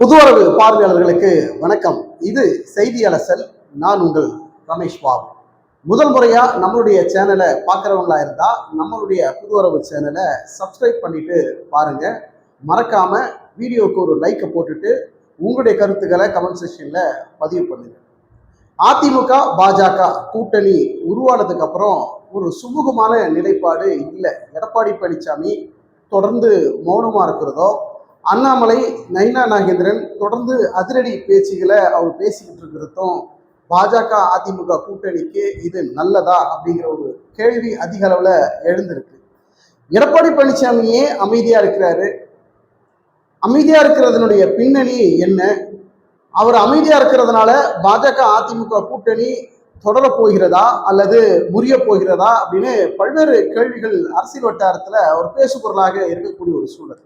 புதுவரவு பார்வையாளர்களுக்கு வணக்கம். இது செய்தி அலசல். நான் உங்கள் ரமேஷ் பாபு. முதல் முறையா நம்மளுடைய சேனலை பார்க்குறவங்களா இருந்தா நம்மளுடைய புதுவரவு சேனலை சப்ஸ்கிரைப் பண்ணிட்டு பாருங்க. மறக்காம வீடியோவுக்கு ஒரு லைக்கை போட்டுட்டு உங்களுடைய கருத்துக்களை கமெண்ட் செக்ஷன்ல பதிவு பண்ணுங்க. அதிமுக பாஜக கூட்டணி உருவானதுக்கு அப்புறம் ஒரு சுமூகமான நிலைப்பாடு இல்லை. எடப்பாடி பழனிசாமி தொடர்ந்து மௌனமா இருக்கிறதோ, அண்ணாமலை நயினா நாகேந்திரன் தொடர்ந்து அதிரடி பேச்சுகளை அவர் பேசிக்கிட்டு இருக்கிறதும் பாஜக அதிமுக கூட்டணிக்கு இது நல்லதா அப்படிங்கிற ஒரு கேள்வி அதிக அளவில் எழுந்திருக்கு. எடப்பாடி பழனிசாமியே அமைதியா இருக்கிறாரு. அமைதியா இருக்கிறதுனுடைய பின்னணி என்ன? அவர் அமைதியா இருக்கிறதுனால பாஜக அதிமுக கூட்டணி தொடர போகிறதா அல்லது முறிய போகிறதா அப்படின்னு பல்வேறு கேள்விகள் அரசியல் வட்டாரத்துல ஒரு பேசுபொருளாக இருக்கக்கூடிய ஒரு சூழல்.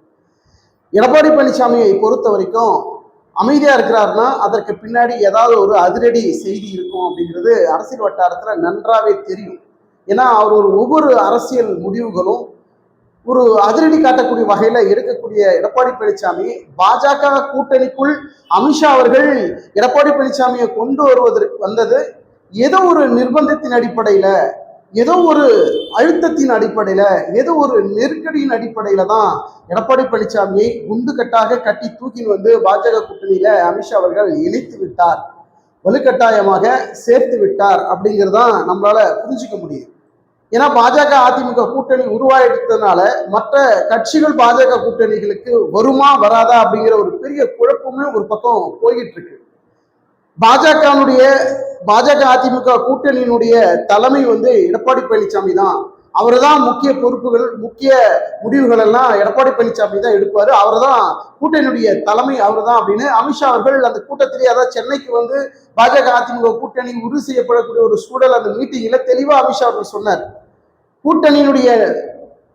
எடப்பாடி பழனிசாமியை பொறுத்த வரைக்கும் அமைதியா இருக்கிறாருன்னா அதற்கு பின்னாடி ஏதாவது ஒரு அதிரடி செய்தி இருக்கும் அப்படிங்கிறது அரசியல் வட்டாரத்துல நன்றாவே தெரியும். ஏன்னா அவர் ஒவ்வொரு அரசியல் முடிவுகளும் ஒரு அதிரடி காட்டக்கூடிய வகையில எடுக்கக்கூடிய எடப்பாடி பழனிசாமி பாஜக கூட்டணிக்குள் அமித்ஷா அவர்கள் எடப்பாடி பழனிசாமியை கொண்டு வருவதற்கு வந்தது ஏதோ ஒரு நிர்பந்தத்தின் அடிப்படையில, ஏதோ ஒரு அழுத்தத்தின் அடிப்படையில, ஏதோ ஒரு நெருக்கடியின் அடிப்படையில தான் எடப்பாடி பழனிசாமியை குண்டு கட்டாக கட்டி தூக்கி வந்து பாஜக கூட்டணியில அமித்ஷா அவர்கள் இணைத்து விட்டார், வலுக்கட்டாயமாக சேர்த்து விட்டார் அப்படிங்கிறதான் நம்மளால புரிஞ்சுக்க முடியும். ஏன்னா பாஜக அதிமுக கூட்டணி உருவாயிட்டதுனால மற்ற கட்சிகள் பாஜக கூட்டணிகளுக்கு வருமா வராதா அப்படிங்கிற ஒரு பெரிய குழப்பமே ஒரு பக்கம் போய்கிட்டு இருக்கு. பாஜக அதிமுக கூட்டணியினுடைய தலைமை எடப்பாடி பழனிசாமி தான். அவர் தான் முக்கிய பொறுப்புகள், முக்கிய முடிவுகள் எல்லாம் எடப்பாடி பழனிசாமி தான் எடுப்பாரு. அவர் தான் கூட்டணியுடைய தலைமை, அவர் தான் அப்படின்னு அமித்ஷா அவர்கள் அந்த கூட்டத்திலேயே, அதாவது சென்னைக்கு பாஜக அதிமுக கூட்டணி உறுதி செய்யப்படக்கூடிய ஒரு சூழல் அந்த மீட்டிங்ல தெளிவா அமித்ஷா அவர்கள் சொன்னார். கூட்டணியினுடைய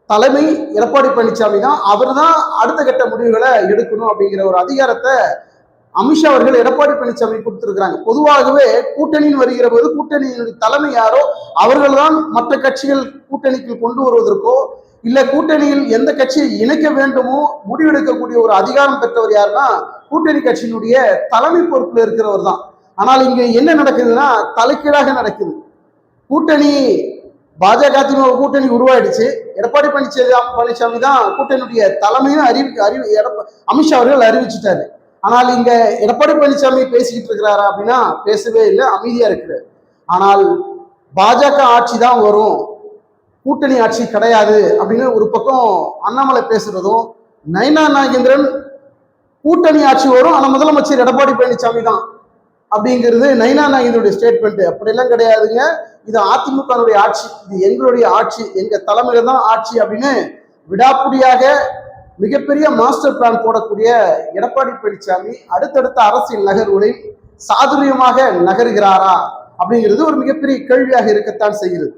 தலைமை எடப்பாடி பழனிசாமி தான், அவர் தான் அடுத்த கட்ட முடிவுகளை எடுக்கணும் அப்படிங்கிற ஒரு அதிகாரத்தை அமித்ஷா அவர்கள் எடப்பாடி பழனிசாமி கொடுத்திருக்கிறாங்க. பொதுவாகவே கூட்டணியில் வருகிற போது கூட்டணியினுடைய தலைமை யாரோ அவர்கள் தான் மற்ற கட்சிகள் கூட்டணிக்கு கொண்டு வருவதற்கோ இல்ல கூட்டணியில் எந்த கட்சியை இணைக்க வேண்டுமோ முடிவெடுக்கக்கூடிய ஒரு அதிகாரம் பெற்றவர் யாருன்னா கூட்டணி கட்சியினுடைய தலைமை பொறுப்புல இருக்கிறவர் தான். ஆனால் இங்க என்ன நடக்குதுன்னா தலைக்கீழாக நடக்குது. கூட்டணி பாஜக அதிமுக கூட்டணி உருவாயிடுச்சு. எடப்பாடி பழனிசாமி தான் கூட்டணியுடைய தலைமையும் அமித்ஷா அவர்கள் அறிவிச்சுட்டாரு. ஆனால் இங்க எடப்பாடி பழனிசாமி பேசிக்கிட்டு இருக்கிறாரா அப்படின்னா பேசவே இல்லை, அமைதியா இருக்கிறார். ஆனால் பாஜக ஆட்சி தான் வரும், கூட்டணி ஆட்சி கிடையாது அப்படின்னு ஒரு பக்கம் அண்ணாமலை பேசுறதும், நயினா நாகேந்திரன் கூட்டணி ஆட்சி வரும் ஆனா முதலமைச்சர் எடப்பாடி பழனிசாமி தான் அப்படிங்கிறது நயினா நாகேந்திரனுடைய ஸ்டேட்மெண்ட். அப்படியெல்லாம் கிடையாதுங்க, இது அதிமுகனுடைய ஆட்சி, இது எங்களுடைய ஆட்சி, எங்க தலைமையில தான் ஆட்சி அப்படின்னு விடாப்புடியாக மிகப்பெரிய மாஸ்டர் பிளான் போடக்கூடிய எடப்பாடி பழனிசாமி அடுத்தடுத்த அரசியல் நகர்வுகளில் சாதுரியமாக நகர்கிறாரா அப்படிங்கிறது ஒரு மிகப்பெரிய கேள்வியாக இருக்கத்தான் செய்கிறது.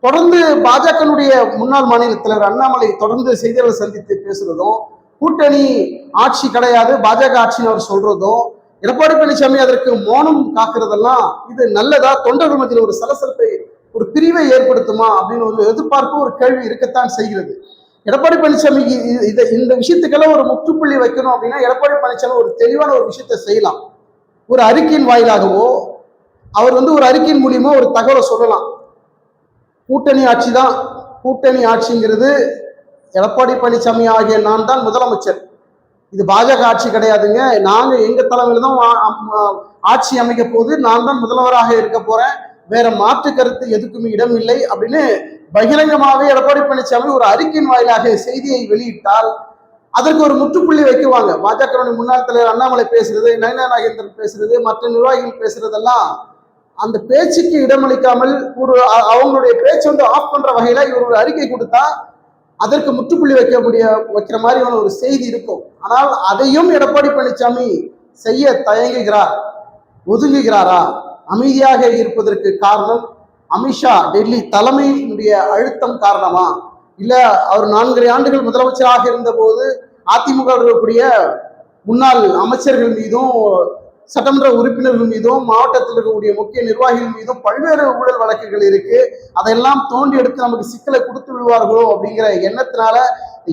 தொடர்ந்து பாஜகனுடைய முன்னாள் மாநில தலைவர் அண்ணாமலை தொடர்ந்து செய்தியாளர் சந்தித்து பேசுறதும், கூட்டணி ஆட்சி கிடையாது பாஜக ஆட்சின்னு அவர் சொல்றதும், எடப்பாடி பழனிசாமி அதற்கு மௌனம் காக்குறதெல்லாம் இது நல்லதா, தொண்டர்கள் மத்தியில் ஒரு சலசலப்பை, ஒரு பிரிவை ஏற்படுத்துமா அப்படின்னு ஒரு எதிர்பார்ப்பு, ஒரு கேள்வி இருக்கத்தான் செய்கிறது. எடப்பாடி பழனிசாமி இந்த விஷயத்துக்கெல்லாம் ஒரு முற்றுப்புள்ளி வைக்கணும் அப்படின்னா எடப்பாடி பழனிசாமி ஒரு தெளிவான ஒரு விஷயத்தை செய்யலாம். ஒரு அறிக்கையின் வாயிலாகவோ அவர் ஒரு அறிக்கையின் மூலியமோ ஒரு தகவலை சொல்லலாம். கூட்டணி ஆட்சி தான், கூட்டணி ஆட்சிங்கிறது எடப்பாடி பழனிசாமி ஆகிய நான் தான் முதலமைச்சர், இது பாஜக ஆட்சி கிடையாதுங்க, நாங்க எங்க தலைமையில தான் ஆட்சி அமைக்க போது, நான் தான் முதல்வராக இருக்க போறேன், வேற மாற்று கருத்து எதுக்குமே இடம் இல்லை அப்படின்னு பகிரங்கமாகவே எடப்பாடி பழனிசாமி ஒரு அறிக்கையின் வாயிலாக செய்தியை வெளியிட்டால் அதற்கு ஒரு முற்றுப்புள்ளி வைக்குவாங்க. பாஜக முன்னாள் தலைவர் அண்ணாமலை பேசுறது, நயினா நாகேந்திரன் பேசுறது, மற்ற நிர்வாகிகள் பேசுறதெல்லாம் அந்த பேச்சுக்கு இடமளிக்காமல் ஒரு அவங்களுடைய பேச்சு ஆஃப் பண்ற வகையில இவர் ஒரு அறிக்கை கொடுத்தா அதற்கு முற்றுப்புள்ளி வைக்கிற மாதிரியான ஒரு செய்தி இருக்கும். ஆனால் அதையும் எடப்பாடி பழனிசாமி செய்ய தயங்குகிறார், ஒதுங்குகிறாரா? அமைதியாக இருப்பதற்கு காரணம் அமித்ஷா டெல்லி தலைமையினுடைய அழுத்தம் காரணமா, இல்ல அவர் 4.5 ஆண்டுகள் முதலமைச்சராக இருந்த போது அதிமுக இருக்கக்கூடிய முன்னாள் அமைச்சர்கள் மீதும் சட்டமன்ற உறுப்பினர்கள் மீதும் மாவட்டத்தில் இருக்கக்கூடிய முக்கிய நிர்வாகிகள் மீதும் பல்வேறு ஊழல் வழக்குகள் இருக்கு, அதையெல்லாம் தோண்டி எடுத்து நமக்கு சிக்கலை கொடுத்து விடுவார்களோ அப்படிங்கிற எண்ணத்தினால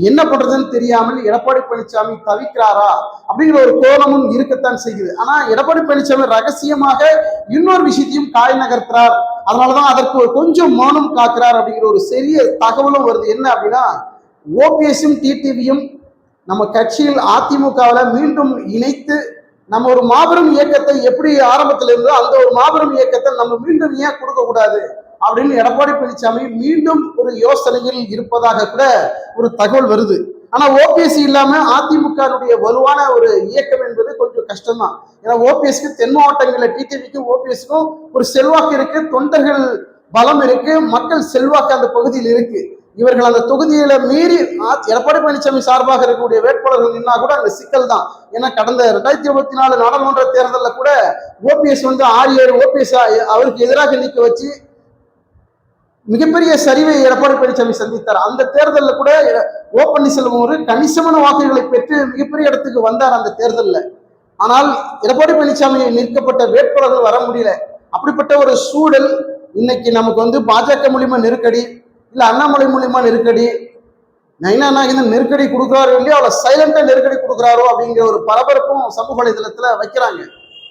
என்ன பண்றதுன்னு தெரியாமல் எடப்பாடி பழனிசாமி தவிக்கிறாரா அப்படிங்கிற ஒரு கோணமும் இருக்கத்தான் செய்யுது. ஆனா எடப்பாடி பழனிசாமி ரகசியமாக இன்னொரு விஷயத்தையும் காய் நகர்த்துறார். அதனாலதான் அதற்கு கொஞ்சம் மௌனம் காக்கிறார் அப்படிங்கிற ஒரு பெரிய தகவலும் வருது. என்ன அப்படின்னா, ஓபிஎஸும் டிடிவியும் நம்ம கட்சியில் அதிமுகவில் மீண்டும் இணைத்து நம்ம ஒரு மாபெரும் இயக்கத்தை எப்படி ஆரம்பத்தில் இருந்தோ அந்த ஒரு மாபெரும் இயக்கத்தை நம்ம மீண்டும் ஏன் கொடுக்க கூடாது அப்படின்னு எடப்பாடி பழனிசாமி மீண்டும் ஒரு யோசனையில் இருப்பதாக கூட ஒரு தகவல் வருது. ஆனா ஓபிஎஸ் இல்லாம அதிமுக வலுவான ஒரு இயக்கம் என்பது கொஞ்சம் கஷ்டம்தான். ஏன்னா ஓபிஎஸ்க்கு தென் மாவட்டங்களில் டிடிவிக்கும் ஓபிஎஸ்க்கும் ஒரு செல்வாக்கு இருக்கு, தொண்டர்கள் பலம் இருக்கு, மக்கள் செல்வாக்கு அந்த பகுதியில் இருக்கு. இவர்கள் அந்த தொகுதியில மீறி எடப்பாடி பழனிசாமி சார்பாக இருக்கக்கூடிய வேட்பாளர்கள் நின்னா கூட அந்த சிக்கல் தான். ஏன்னா கடந்த 2024 நாடாளுமன்ற தேர்தலில் கூட ஓபிஎஸ் 6-7 ஓபிஎஸ் அவருக்கு எதிராக நிற்க வச்சு மிகப்பெரிய சரிவை எடப்பாடி பழனிசாமி சந்தித்தார். அந்த தேர்தலில் கூட ஓ பன்னீர்செல்வம் ஒரு கணிசமான வாக்குகளை பெற்று மிகப்பெரிய இடத்துக்கு வந்தார் அந்த தேர்தலில். ஆனால் எடப்பாடி பழனிசாமி நிற்கப்பட்ட வேட்பாளர்கள் வர முடியல. அப்படிப்பட்ட ஒரு சூழல் இன்னைக்கு நமக்கு பாஜக மூலியமா நெருக்கடி, இல்ல அண்ணாமலை மூலியமா நெருக்கடி, நைனா நாகேந்திரன் நெருக்கடி கொடுக்குறாரோ இல்லையோ அவளை சைலண்டா நெருக்கடி கொடுக்குறாரோ அப்படிங்கிற ஒரு பரபரப்பும் சமூக வலைதளத்துல வைக்கிறாங்க.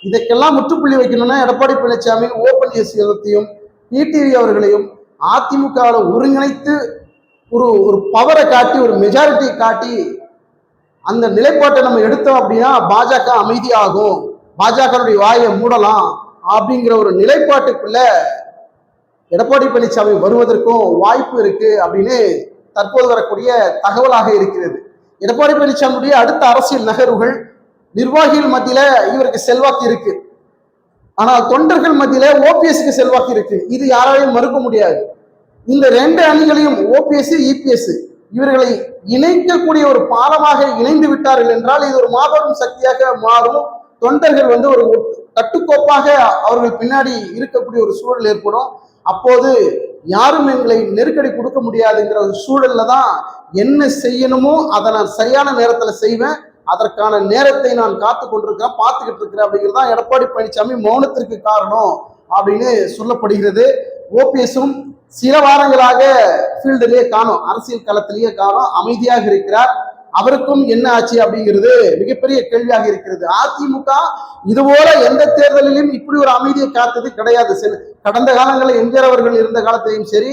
இதற்கெல்லாம் முற்றுப்புள்ளி வைக்கணும்னா எடப்பாடி பழனிசாமி ஓ பன்னீர்செல்வத்தையும் டிடிவி அவர்களையும் அதிமுகவில் ஒருங்கிணைத்து ஒரு பவரை காட்டி, ஒரு மெஜாரிட்டி காட்டி அந்த நிலைப்பாட்டை நம்ம எடுத்தோம் அப்படின்னா பாஜக அமைதியாகும், பாஜகவுடைய வாயை மூடலாம் அப்படிங்கிற ஒரு நிலைப்பாட்டுக்குள்ள எடப்பாடி பழனிசாமி வருவதற்கும் வாய்ப்பு இருக்கு அப்படின்னு தற்போது வரக்கூடிய தகவலாக இருக்கிறது. எடப்பாடி பழனிசாமியுடைய அடுத்த அரசியல் நகர்வுகள் நிர்வாகிகள் மத்தியில இவருக்கு செல்வாக்கு இருக்கு, ஆனால் தொண்டர்கள் மத்தியில ஓபிஎஸ்க்கு செல்வாக்கு இருக்கு. இது யாராலையும் மறுக்க முடியாது. இந்த 2 அணிகளையும் ஓபிஎஸ் இபிஎஸ் இவர்களை இணைக்கக்கூடிய ஒரு பாலமாக இணைந்து விட்டார்கள் என்றால் இது ஒரு மாபெரும் சக்தியாக மாறும். தொண்டர்கள் ஒரு கட்டுக்கோப்பாக அவர்கள் பின்னாடி இருக்கக்கூடிய ஒரு சூழல் ஏற்படும். அப்போது யாரும் எங்களை நெருக்கடி கொடுக்க முடியாதுங்கிற ஒரு சூழல்ல தான் என்ன செய்யணுமோ அதை நான் சரியான நேரத்துல செய்வேன், அதற்கான நேரத்தை நான் காத்து கொண்டிருக்கிறேன், பார்த்துக்கிட்டு இருக்கிறேன் அப்படிங்கிறது தான் எடப்பாடி பழனிசாமி மௌனத்திற்கு காரணம் அப்படின்னு சொல்லப்படுகிறது. ஓபிஎஸும் சில வாரங்களாக ஃபீல்டிலேயே காணும், அரசியல் களத்திலேயே காணும், அமைதியாக இருக்கிறார். அவருக்கும் என்ன ஆச்சு அப்படிங்கிறது மிகப்பெரிய கேள்வியாக இருக்கிறது. அதிமுக இதுபோல எந்த தேர்தலிலும் இப்படி ஒரு அமைதியை காத்தது கிடையாது. கடந்த காலங்களில் எம்ஜிஆர் அவர்கள் இருந்த காலத்திலையும் சரி,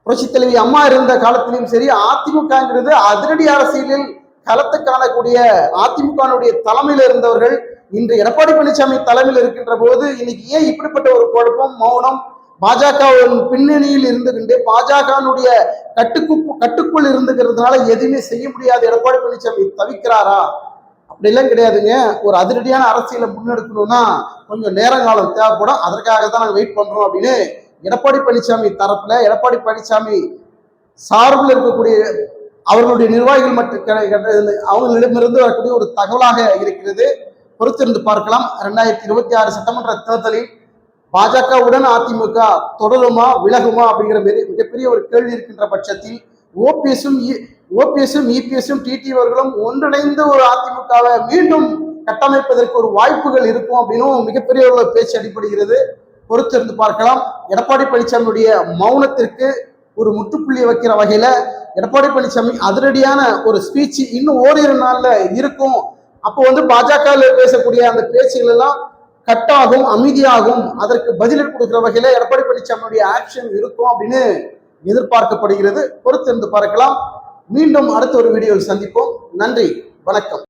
புரட்சி தலைவி அம்மா இருந்த காலத்திலையும் சரி, அதிமுகங்கிறது அதிரடி அரசியலில் களத்தை காணக்கூடிய அதிமுகனுடைய தலைமையில் இருந்தவர்கள் இன்று எடப்பாடி பழனிசாமி தலைமையில் இருக்கின்ற போது இன்னைக்கு ஏன் இப்படிப்பட்ட ஒரு குழப்பம், மௌனம், பாஜக பின்னணியில் இருந்துகிட்டு பாஜகனுடைய கட்டுக்குள் இருந்துக்கிறதுனால எதுவுமே செய்ய முடியாது எடப்பாடி பழனிசாமி தவிக்கிறாரா? அப்படிலாம் கிடையாதுங்க. ஒரு அதிரடியான அரசியலை முன்னெடுக்கணும்னா கொஞ்சம் நேரங்காலம் தேவைப்படும், அதற்காக தான் நாங்கள் வெயிட் பண்றோம் அப்படின்னு எடப்பாடி பழனிசாமி தரப்புல, எடப்பாடி பழனிசாமி சார்பில் இருக்கக்கூடிய அவர்களுடைய நிர்வாகிகள் மற்றும் அவங்களிடமிருந்து வரக்கூடிய ஒரு தகவலாக இருக்கிறது. பொறுத்திருந்து பார்க்கலாம். 2026 சட்டமன்ற தேர்தலில் பாஜகவுடன் அதிமுக தொடருமா விலகுமா அப்படிங்கிற மிகப்பெரிய ஒரு கேள்வி இருக்கின்ற பட்சத்தில் ஓபிஎஸும் இபிஎஸும் டிடிவி அவர்களும் ஒன்றிணைந்து ஒரு அதிமுகவை மீண்டும் கட்டமைப்பதற்கு ஒரு வாய்ப்புகள் இருக்கும் அப்படின்னு மிகப்பெரிய ஒரு பேச்சு அடிபடுகிறது. பொறுத்திருந்து பார்க்கலாம். எடப்பாடி பழனிசாமியுடைய மௌனத்திற்கு ஒரு முற்றுப்புள்ளி வைக்கிற வகையில எடப்பாடி பழனிசாமி அதிரடியான ஒரு ஸ்பீச் இன்னும் ஓரிரு நாள்ல இருக்கும். அப்போ பாஜக பேசக்கூடிய அந்த பேச்சுகள் எல்லாம் கட்டாகும், அமைதியாகும். அதற்கு பதில் கொடுக்கிற வகையில எடப்பாடி பழனிசாமியுடைய ஆக்ஷன் இருக்கும் அப்படின்னு எதிர்பார்க்கப்படுகிறது. பொறுத்திருந்து பார்க்கலாம். மீண்டும் அடுத்த ஒரு வீடியோவில் சந்திப்போம். நன்றி, வணக்கம்.